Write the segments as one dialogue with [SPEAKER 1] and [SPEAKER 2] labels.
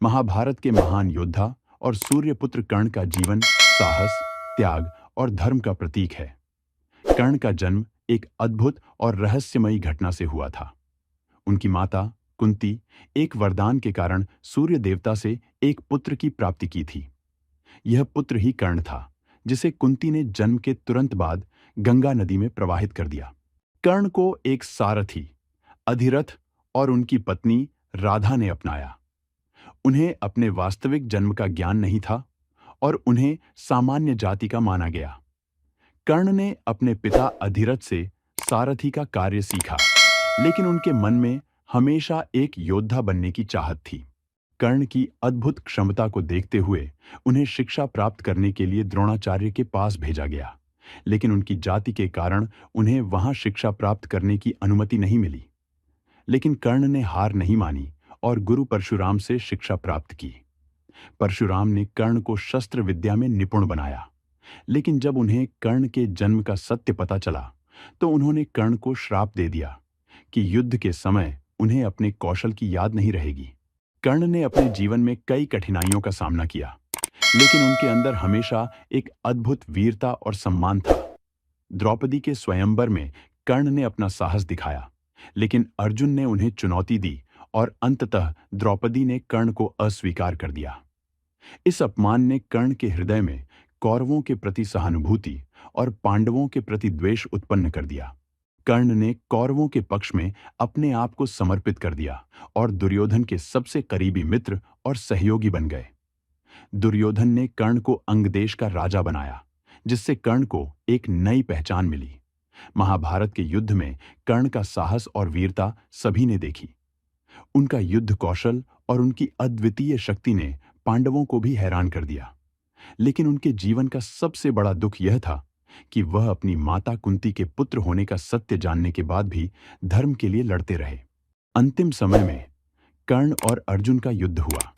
[SPEAKER 1] महाभारत के महान योद्धा और सूर्यपुत्र कर्ण का जीवन साहस, त्याग और धर्म का प्रतीक है। कर्ण का जन्म एक अद्भुत और रहस्यमयी घटना से हुआ था। उनकी माता कुंती एक वरदान के कारण सूर्य देवता से एक पुत्र की प्राप्ति की थी। यह पुत्र ही कर्ण था, जिसे कुंती ने जन्म के तुरंत बाद गंगा नदी में प्रवाहित कर दिया। कर्ण को एक सारथी, अधिरथ और उनकी पत्नी राधा ने अपनाया। उन्हें अपने वास्तविक जन्म का ज्ञान नहीं था और उन्हें सामान्य जाति का माना गया। कर्ण ने अपने पिता अधिरथ से सारथी का कार्य सीखा, लेकिन उनके मन में हमेशा एक योद्धा बनने की चाहत थी। कर्ण की अद्भुत क्षमता को देखते हुए उन्हें शिक्षा प्राप्त करने के लिए द्रोणाचार्य के पास भेजा गया, लेकिन उनकी जाति के कारण उन्हें वहां शिक्षा प्राप्त करने की अनुमति नहीं मिली। लेकिन कर्ण ने हार नहीं मानी और गुरु परशुराम से शिक्षा प्राप्त की। परशुराम ने कर्ण को शस्त्र विद्या में निपुण बनाया, लेकिन जब उन्हें कर्ण के जन्म का सत्य पता चला तो उन्होंने कर्ण को श्राप दे दिया कि युद्ध के समय उन्हें अपने कौशल की याद नहीं रहेगी। कर्ण ने अपने जीवन में कई कठिनाइयों का सामना किया, लेकिन उनके अंदर हमेशा एक अद्भुत वीरता और सम्मान था। द्रौपदी के स्वयंवर में कर्ण ने अपना साहस दिखाया, लेकिन अर्जुन ने उन्हें चुनौती दी और अंततः द्रौपदी ने कर्ण को अस्वीकार कर दिया। इस अपमान ने कर्ण के हृदय में कौरवों के प्रति सहानुभूति और पांडवों के प्रति द्वेष उत्पन्न कर दिया। कर्ण ने कौरवों के पक्ष में अपने आप को समर्पित कर दिया और दुर्योधन के सबसे करीबी मित्र और सहयोगी बन गए। दुर्योधन ने कर्ण को अंगदेश का राजा बनाया, जिससे कर्ण को एक नई पहचान मिली। महाभारत के युद्ध में कर्ण का साहस और वीरता सभी ने देखी। उनका युद्ध कौशल और उनकी अद्वितीय शक्ति ने पांडवों को भी हैरान कर दिया। लेकिन उनके जीवन का सबसे बड़ा दुख यह था कि वह अपनी माता कुंती के पुत्र होने का सत्य जानने के बाद भी धर्म के लिए लड़ते रहे। अंतिम समय में कर्ण और अर्जुन का युद्ध हुआ,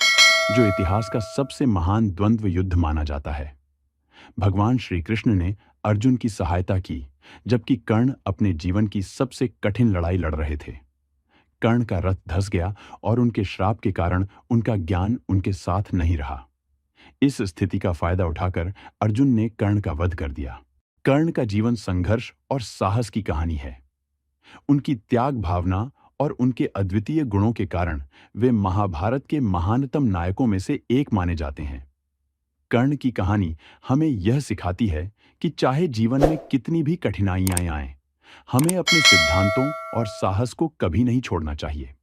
[SPEAKER 1] जो इतिहास का सबसे महान द्वंद्व युद्ध माना जाता है। भगवान श्री कृष्ण ने अर्जुन की सहायता की, जबकि कर्ण अपने जीवन की सबसे कठिन लड़ाई लड़ रहे थे। कर्ण का रथ धंस गया और उनके श्राप के कारण उनका ज्ञान उनके साथ नहीं रहा। इस स्थिति का फायदा उठाकर अर्जुन ने कर्ण का वध कर दिया। कर्ण का जीवन संघर्ष और साहस की कहानी है। उनकी त्याग भावना और उनके अद्वितीय गुणों के कारण वे महाभारत के महानतम नायकों में से एक माने जाते हैं। कर्ण की कहानी हमें यह सिखाती है कि चाहे जीवन में कितनी भी कठिनाइयां आएं, हमें अपने सिद्धांतों और साहस को कभी नहीं छोड़ना चाहिए।